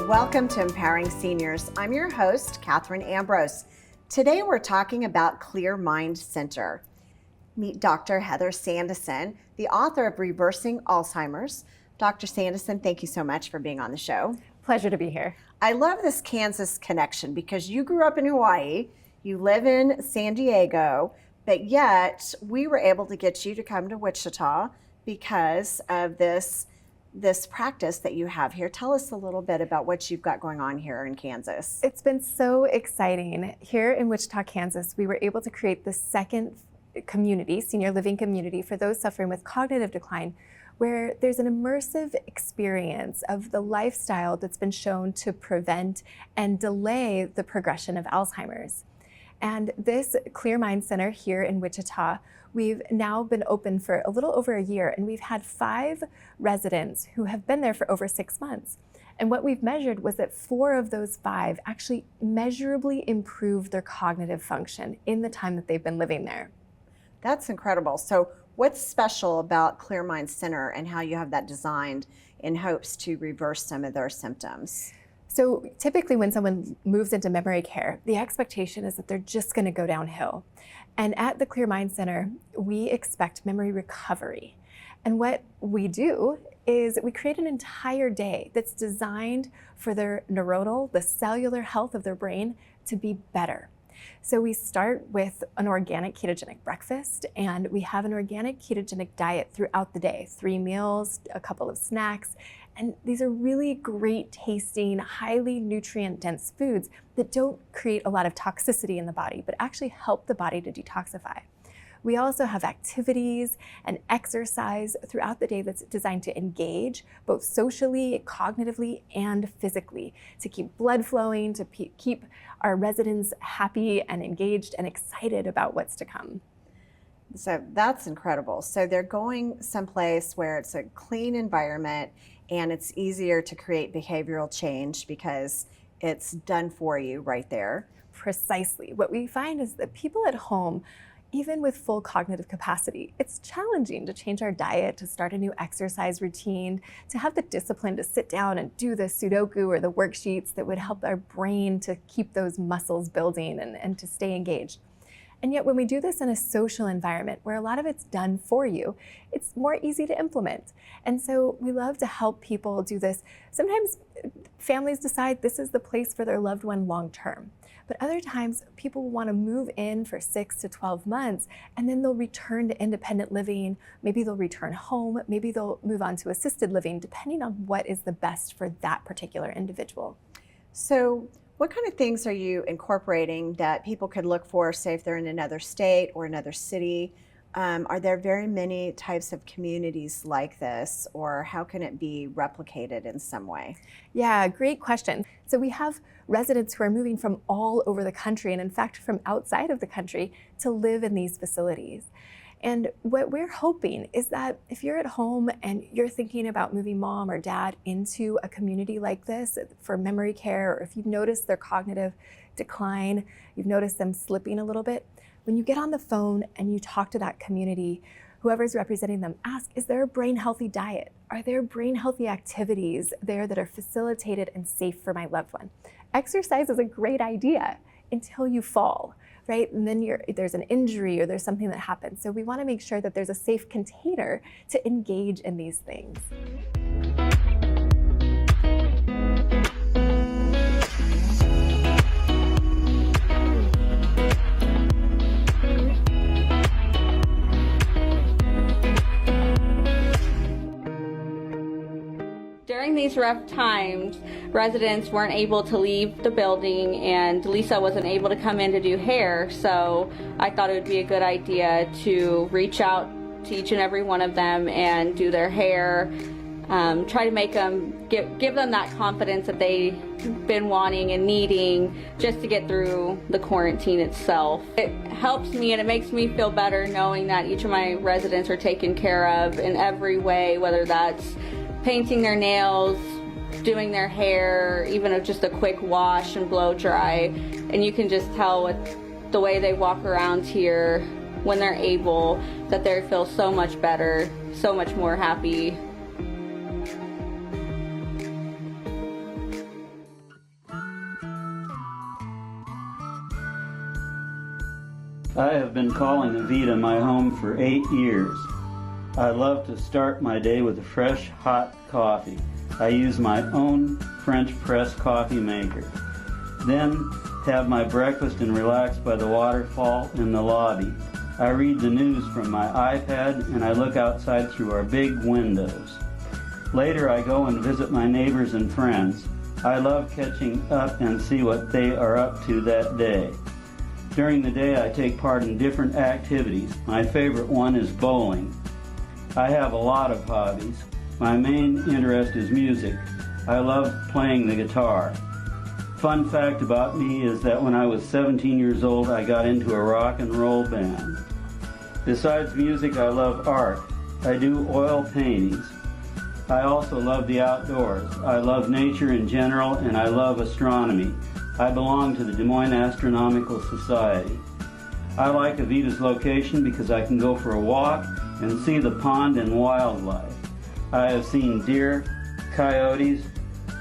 Welcome to Empowering Seniors. I'm your host, Katherine Ambrose. Today we're talking about Clear Mind Center. Meet Dr. Heather Sandison, the author of Reversing Alzheimer's. Dr. Sandison, thank you so much for being on the show. Pleasure to be here. I love this Kansas connection because you grew up in Hawaii, you live in San Diego, but yet we were able to get you to come to Wichita because of this practice that you have here. Tell us a little bit about what you've got going on here in Kansas. It's been so exciting. Here in Wichita, Kansas, we were able to create the second community, senior living community, for those suffering with cognitive decline, where there's an immersive experience of the lifestyle that's been shown to prevent and delay the progression of Alzheimer's. And this Clear Mind Center here in Wichita, we've now been open for a little over a year, and we've had 5 residents who have been there for over 6 months. And what we've measured was that 4 of those 5 actually measurably improved their cognitive function in the time that they've been living there. That's incredible. So what's special about Clear Mind Center and how you have that designed in hopes to reverse some of their symptoms? So typically when someone moves into memory care, the expectation is that they're just going to go downhill. And at the Clear Mind Center, we expect memory recovery. And what we do is we create an entire day that's designed for their neuronal, the cellular health of their brain to be better. So we start with an organic ketogenic breakfast, and we have an organic ketogenic diet throughout the day, 3 meals, a couple of snacks. And these are really great tasting, highly nutrient dense foods that don't create a lot of toxicity in the body, but actually help the body to detoxify. We also have activities and exercise throughout the day that's designed to engage both socially, cognitively, and physically, to keep blood flowing, to keep our residents happy and engaged and excited about what's to come. So that's incredible. So they're going someplace where it's a clean environment and it's easier to create behavioral change because it's done for you right there. Precisely. What we find is that people at home, even with full cognitive capacity, it's challenging to change our diet, to start a new exercise routine, to have the discipline to sit down and do the Sudoku or the worksheets that would help our brain to keep those muscles building and to stay engaged. And yet when we do this in a social environment where a lot of it's done for you, it's more easy to implement. And so we love to help people do this. Sometimes families decide this is the place for their loved one long term. But other times people want to move in for 6 to 12 months and then they'll return to independent living. Maybe they'll return home. Maybe they'll move on to assisted living, depending on what is the best for that particular individual. So what kind of things are you incorporating that people could look for, say if they're in another state or another city? Are there very many types of communities like this, or how can it be replicated in some way? Yeah, great question. So we have residents who are moving from all over the country, and in fact from outside of the country, to live in these facilities. And what we're hoping is that if you're at home and you're thinking about moving mom or dad into a community like this for memory care, or if you've noticed their cognitive decline, you've noticed them slipping a little bit, when you get on the phone and you talk to that community, whoever's representing them, ask, is there a brain healthy diet? Are there brain healthy activities there that are facilitated and safe for my loved one? Exercise is a great idea until you fall, right? And then there's an injury or there's something that happens. So we want to make sure that there's a safe container to engage in these things. During these rough times, residents weren't able to leave the building and Lisa wasn't able to come in to do hair, so I thought it would be a good idea to reach out to each and every one of them and do their hair, try to make them, give them that confidence that they've been wanting and needing just to get through the quarantine itself. It helps me and it makes me feel better knowing that each of my residents are taken care of in every way, whether that's painting their nails, doing their hair, even just a quick wash and blow dry. And you can just tell with the way they walk around here when they're able that they feel so much better, so much more happy. I have been calling Avita my home for 8 years. I love to start my day with a fresh, hot coffee. I use my own French press coffee maker. Then have my breakfast and relax by the waterfall in the lobby. I read the news from my iPad and I look outside through our big windows. Later I go and visit my neighbors and friends. I love catching up and see what they are up to that day. During the day I take part in different activities. My favorite one is bowling. I have a lot of hobbies. My main interest is music. I love playing the guitar. Fun fact about me is that when I was 17 years old, I got into a rock and roll band. Besides music, I love art. I do oil paintings. I also love the outdoors. I love nature in general, and I love astronomy. I belong to the Des Moines Astronomical Society. I like Avita's location because I can go for a walk and see the pond and wildlife. I have seen deer, coyotes,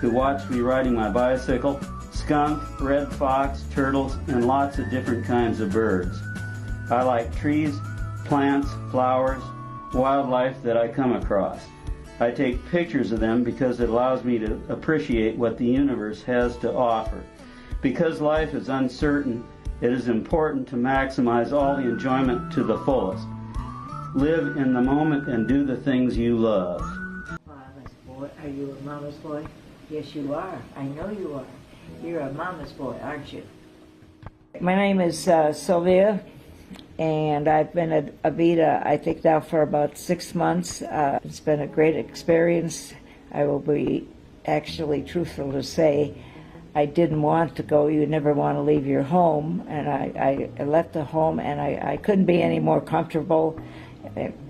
who watch me riding my bicycle, skunk, red fox, turtles, and lots of different kinds of birds. I like trees, plants, flowers, wildlife that I come across. I take pictures of them because it allows me to appreciate what the universe has to offer. Because life is uncertain, it is important to maximize all the enjoyment to the fullest. Live in the moment and do the things you love. Mama's boy. Are you a mama's boy? Yes, you are. I know you are. You're a mama's boy, aren't you? My name is Sylvia, and I've been at Avita, I think, now for about 6 months. It's been a great experience. I will be actually truthful to say I didn't want to go. You never want to leave your home, and I left the home, and I couldn't be any more comfortable.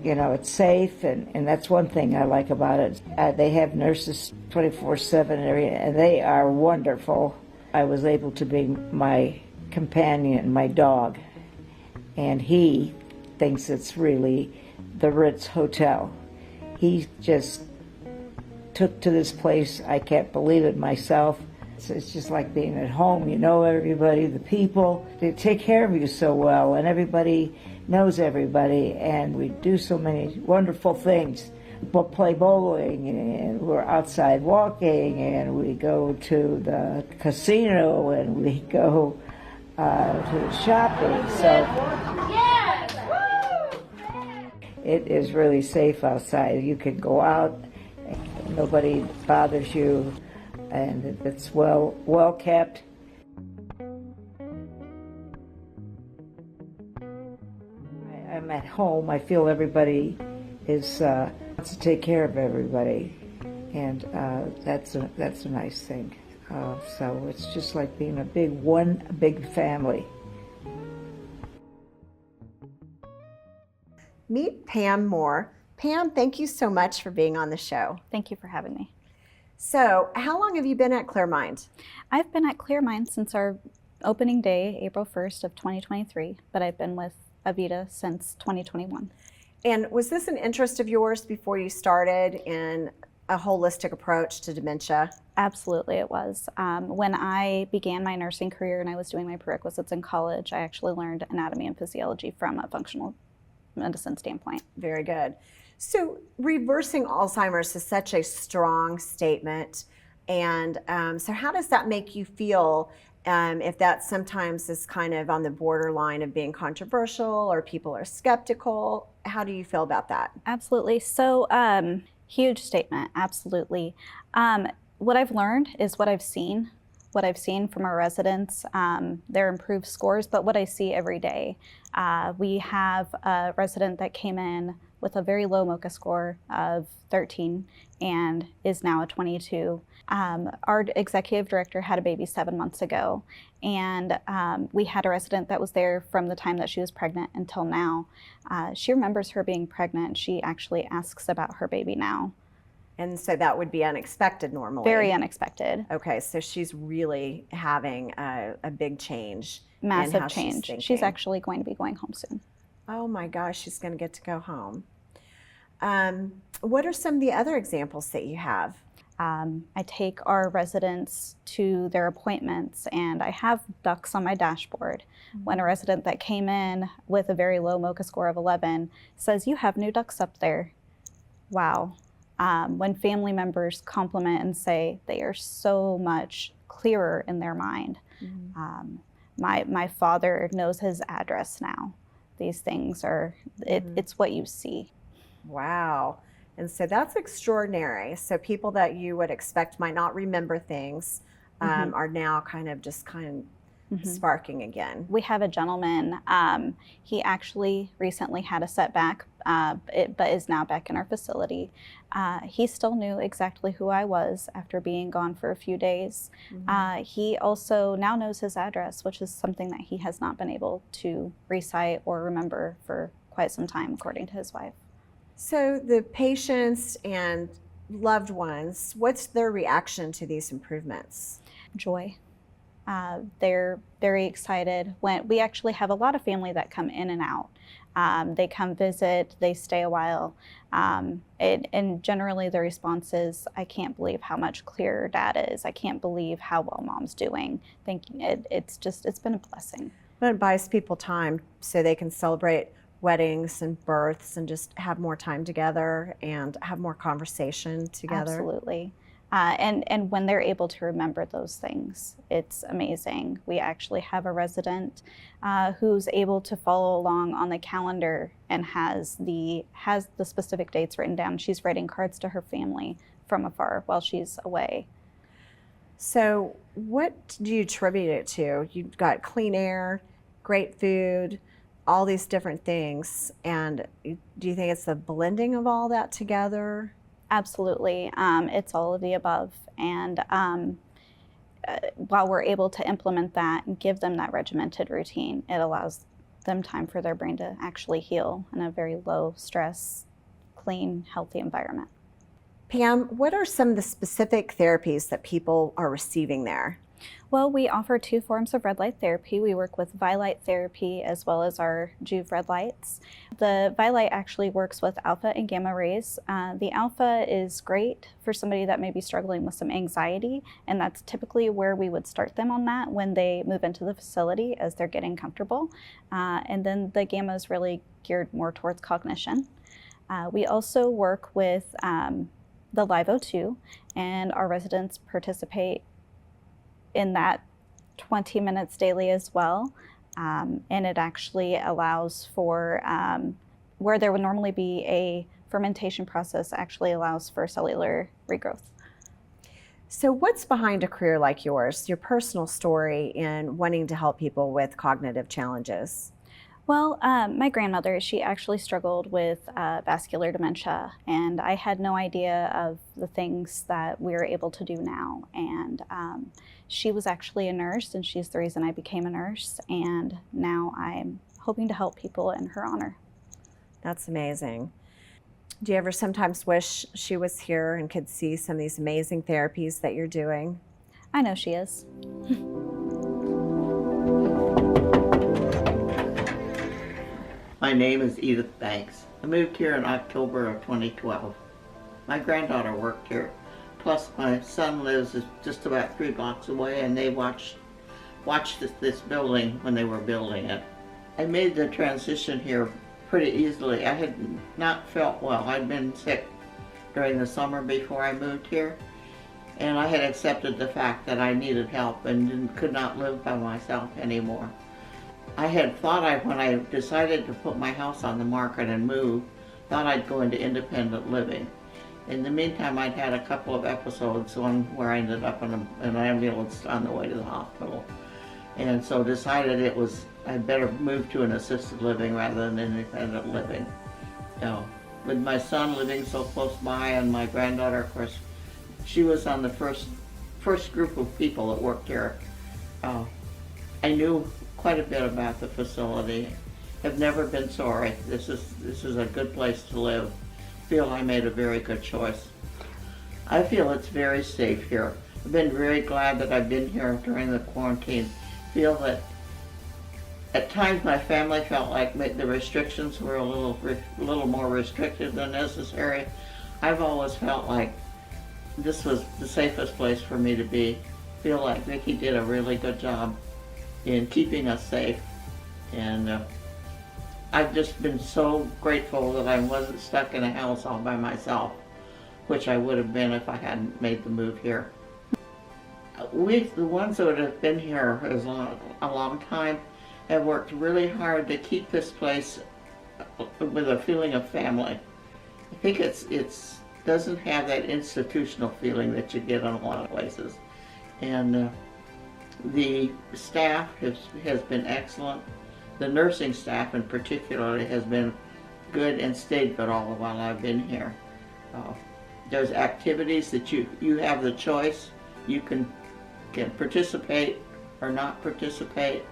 You know, it's safe, and that's one thing I like about it. They have nurses 24/7 and they are wonderful. I was able to be my companion, my dog, and he thinks it's really the Ritz Hotel. He just took to this place. I can't believe it myself. It's just like being at home. You know everybody, the people, they take care of you so well, and everybody knows everybody, and we do so many wonderful things. We'll play bowling, and we're outside walking, and we go to the casino, and we go to shopping. So it is really safe outside. You can go out, nobody bothers you, and it's well kept. I'm at home. I feel everybody is wants to take care of everybody, and that's a nice thing. So it's just like being a big family. Meet Pam Moore. Pam, thank you so much for being on the show. Thank you for having me. So, how long have you been at Clearmind? I've been at Clearmind since our opening day, April 1st of 2023, but I've been with Avita since 2021. And was this an interest of yours before you started in a holistic approach to dementia? Absolutely, it was. When I began my nursing career and I was doing my prerequisites in college, I actually learned anatomy and physiology from a functional medicine standpoint. Very good. So reversing Alzheimer's is such a strong statement. And so how does that make you feel if that sometimes is kind of on the borderline of being controversial or people are skeptical? How do you feel about that? Absolutely. So huge statement, absolutely. What I've learned is what I've seen from our residents, their improved scores, but what I see every day. We have a resident that came in with a very low MOCA score of 13 and is now a 22. Our executive director had a baby 7 months ago, and we had a resident that was there from the time that she was pregnant until now. She remembers her being pregnant. She actually asks about her baby now. And so that would be unexpected normally. Very unexpected. Okay, so she's really having a big change. Massive in how change. She's actually going to be going home soon. Oh my gosh, she's going to get to go home. What are some of the other examples that you have? I take our residents to their appointments, and I have ducks on my dashboard. When a resident that came in with a very low MOCA score of 11 says, "You have new ducks up there." Wow. When family members compliment and say they are so much clearer in their mind. My father knows his address now. These things are, it's what you see. Wow. And so that's extraordinary. So people that you would expect might not remember things are now kind of sparking again. We have a gentleman, he actually recently had a setback, but is now back in our facility. He still knew exactly who I was after being gone for a few days. He also now knows his address, which is something that he has not been able to recite or remember for quite some time, according to his wife. So the patients and loved ones, what's their reaction to these improvements? Joy. They're very excited. When we actually have a lot of family that come in and out. They come visit, they stay a while, and generally the response is, "I can't believe how much clearer Dad is. I can't believe how well Mom's doing." It's been a blessing. But it buys people time so they can celebrate weddings and births and just have more time together and have more conversation together. Absolutely. And when they're able to remember those things, it's amazing. We actually have a resident who's able to follow along on the calendar and has the specific dates written down. She's writing cards to her family from afar while she's away. So what do you attribute it to? You've got clean air, great food, all these different things. And do you think it's the blending of all that together? Absolutely. It's all of the above. And while we're able to implement that and give them that regimented routine, it allows them time for their brain to actually heal in a very low stress, clean, healthy environment. Pam, what are some of the specific therapies that people are receiving there? Well, we offer 2 forms of red light therapy. We work with Vi-Light therapy as well as our Juve red lights. The Vi-Light actually works with alpha and gamma rays. The alpha is great for somebody that may be struggling with some anxiety, and that's typically where we would start them on that when they move into the facility as they're getting comfortable. And then the gamma is really geared more towards cognition. We also work with the Live O2, and our residents participate in that 20 minutes daily as well. And it actually allows for, where there would normally be a fermentation process, actually allows for cellular regrowth. So what's behind a career like yours, your personal story in wanting to help people with cognitive challenges? Well, my grandmother, she actually struggled with vascular dementia, and I had no idea of the things that we're able to do now. And she was actually a nurse, and she's the reason I became a nurse, and now I'm hoping to help people in her honor. That's amazing. Do you ever sometimes wish she was here and could see some of these amazing therapies that you're doing? I know she is. My name is Edith Banks. I moved here in October of 2012. My granddaughter worked here, plus my son lives just about 3 blocks away, and they watched this building when they were building it. I made the transition here pretty easily. I had not felt well. I'd been sick during the summer before I moved here, and I had accepted the fact that I needed help and could not live by myself anymore. I had thought when I decided to put my house on the market and move, thought I'd go into independent living. In the meantime, I'd had a couple of episodes, one where I ended up in an ambulance on the way to the hospital. And so decided I'd better move to an assisted living rather than independent living. With my son living so close by and my granddaughter, of course, she was on the first group of people that worked here. I knew quite a bit about the facility. Have never been sorry. This is a good place to live. Feel I made a very good choice. I feel it's very safe here. I've been very glad that I've been here during the quarantine. Feel that at times my family felt like the restrictions were a little more restrictive than necessary. I've always felt like this was the safest place for me to be. Feel like Vicki did a really good job in keeping us safe, and I've just been so grateful that I wasn't stuck in a house all by myself, which I would have been if I hadn't made the move here. We, the ones that have been here a long time, have worked really hard to keep this place with a feeling of family. I think it's doesn't have that institutional feeling that you get in a lot of places. And the staff has been excellent. The nursing staff in particular has been good and stayed good all the while I've been here. There's activities that you have the choice. You can participate or not participate.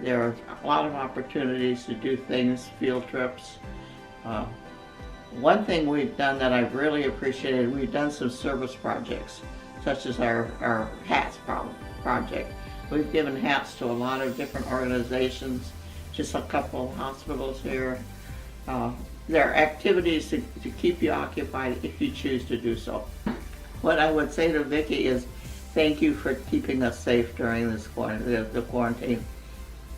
There are a lot of opportunities to do things, field trips. One thing we've done that I've really appreciated, we've done some service projects, such as our hats project. We've given hats to a lot of different organizations, just a couple of hospitals here. There are activities to keep you occupied if you choose to do so. What I would say to Vicki is thank you for keeping us safe during this the quarantine.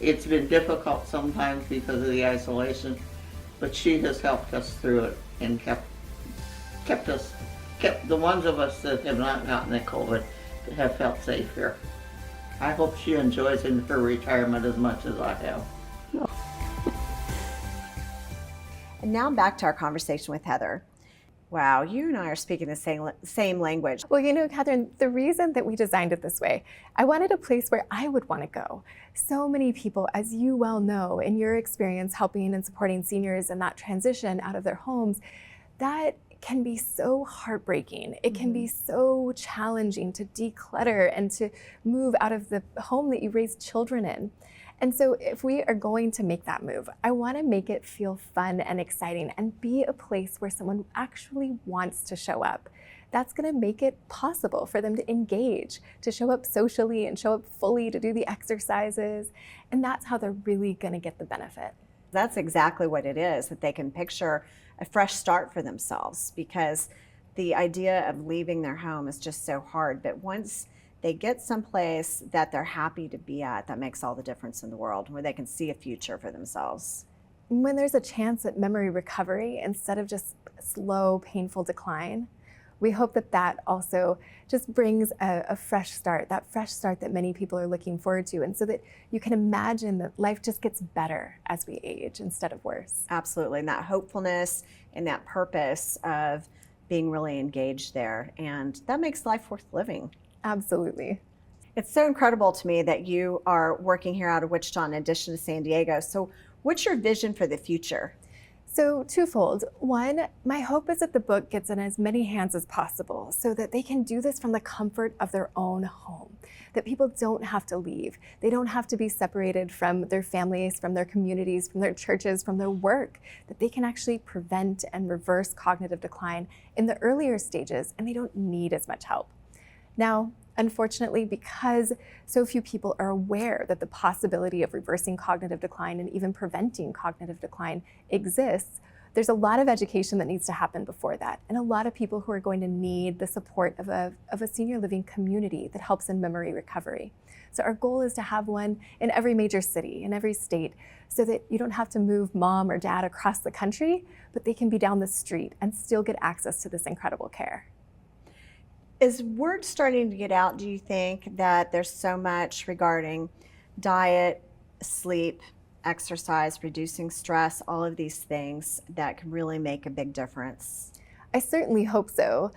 It's been difficult sometimes because of the isolation, but she has helped us through it and kept the ones of us that have not gotten the COVID have felt safe here. I hope she enjoys her retirement as much as I have. And now back to our conversation with Heather. Wow, you and I are speaking the same language. Well, you know, Katherine, the reason that we designed it this way, I wanted a place where I would want to go. So many people, as you well know, in your experience helping and supporting seniors in that transition out of their homes, that can be so heartbreaking. It can be so challenging to declutter and to move out of the home that you raised children in. And so if we are going to make that move, I want to make it feel fun and exciting and be a place where someone actually wants to show up. That's going to make it possible for them to engage, to show up socially and show up fully, to do the exercises. And that's how they're really going to get the benefit. That's exactly what it is, that they can picture a fresh start for themselves, because the idea of leaving their home is just so hard. But once they get someplace that they're happy to be at, that makes all the difference in the world, where they can see a future for themselves. When there's a chance at memory recovery instead of just slow, painful decline, we hope that that also just brings a fresh start, that fresh start that many people are looking forward to. And so that you can imagine that life just gets better as we age instead of worse. Absolutely, and that hopefulness and that purpose of being really engaged there. And that makes life worth living. Absolutely. It's so incredible to me that you are working here out of Wichita in addition to San Diego. So what's your vision for the future? So twofold. One, my hope is that the book gets in as many hands as possible so that they can do this from the comfort of their own home, that people don't have to leave. They don't have to be separated from their families, from their communities, from their churches, from their work, that they can actually prevent and reverse cognitive decline in the earlier stages, and they don't need as much help. Now, unfortunately, because so few people are aware that the possibility of reversing cognitive decline and even preventing cognitive decline exists, there's a lot of education that needs to happen before that, and a lot of people who are going to need the support of a senior living community that helps in memory recovery. So our goal is to have one in every major city, in every state, so that you don't have to move mom or dad across the country, but they can be down the street and still get access to this incredible care. Is word starting to get out, do you think, that there's so much regarding diet, sleep, exercise, reducing stress, all of these things that can really make a big difference? I certainly hope so.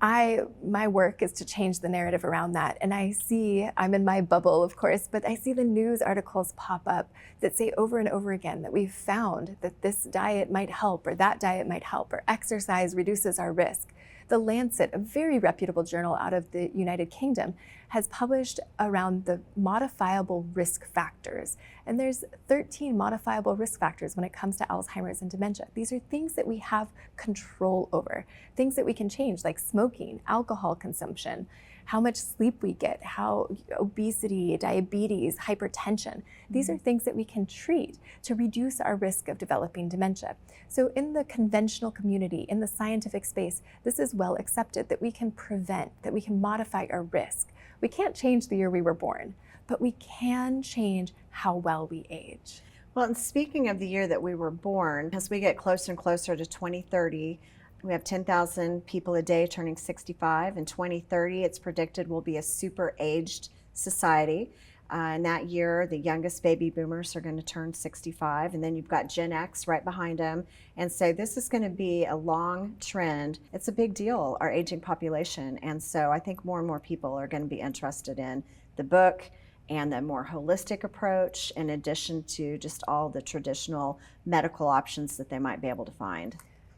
My work is to change the narrative around that. And I'm in my bubble, of course, but I see the news articles pop up that say over and over again that we've found that this diet might help, or that diet might help, or exercise reduces our risk. The Lancet, a very reputable journal out of the United Kingdom, has published around the modifiable risk factors. And there's 13 modifiable risk factors when it comes to Alzheimer's and dementia. These are things that we have control over, things that we can change, like smoking, alcohol consumption, how much sleep we get, how obesity, diabetes, hypertension. These are things that we can treat to reduce our risk of developing dementia. So in the conventional community, in the scientific space, this is well accepted that we can prevent, that we can modify our risk. We can't change the year we were born, but we can change how well we age. Well, and speaking of the year that we were born, as we get closer and closer to 2030, we have 10,000 people a day turning 65. In 2030, it's predicted we'll be a super aged society. In that year, the youngest baby boomers are going to turn 65, and then you've got Gen X right behind them. And so this is going to be a long trend. It's a big deal, our aging population. And so I think more and more people are going to be interested in the book and the more holistic approach, in addition to just all the traditional medical options that they might be able to find.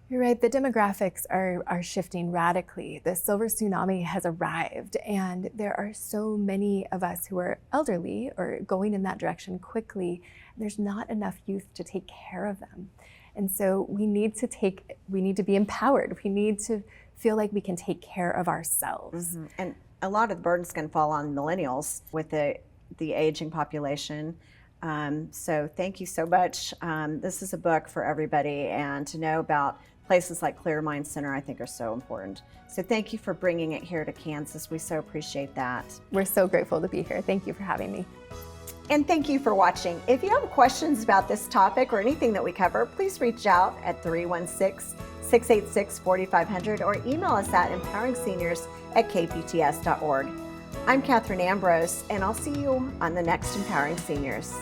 You're right, the demographics are shifting radically. The silver tsunami has arrived, and there are so many of us who are elderly or going in that direction quickly. There's not enough youth to take care of them. And so we need to be empowered. We need to feel like we can take care of ourselves. Mm-hmm. And a lot of the burden's going to fall on millennials with the aging population. So thank you so much. This is a book for everybody, and to know about places like Clear Mind Center, I think, are so important. So thank you for bringing it here to Kansas. We so appreciate that. We're so grateful to be here. Thank you for having me. And thank you for watching. If you have questions about this topic or anything that we cover, please reach out at 316-686-4500 or email us at empoweringseniors@kpts.org. I'm Katherine Ambrose, and I'll see you on the next Empowering Seniors.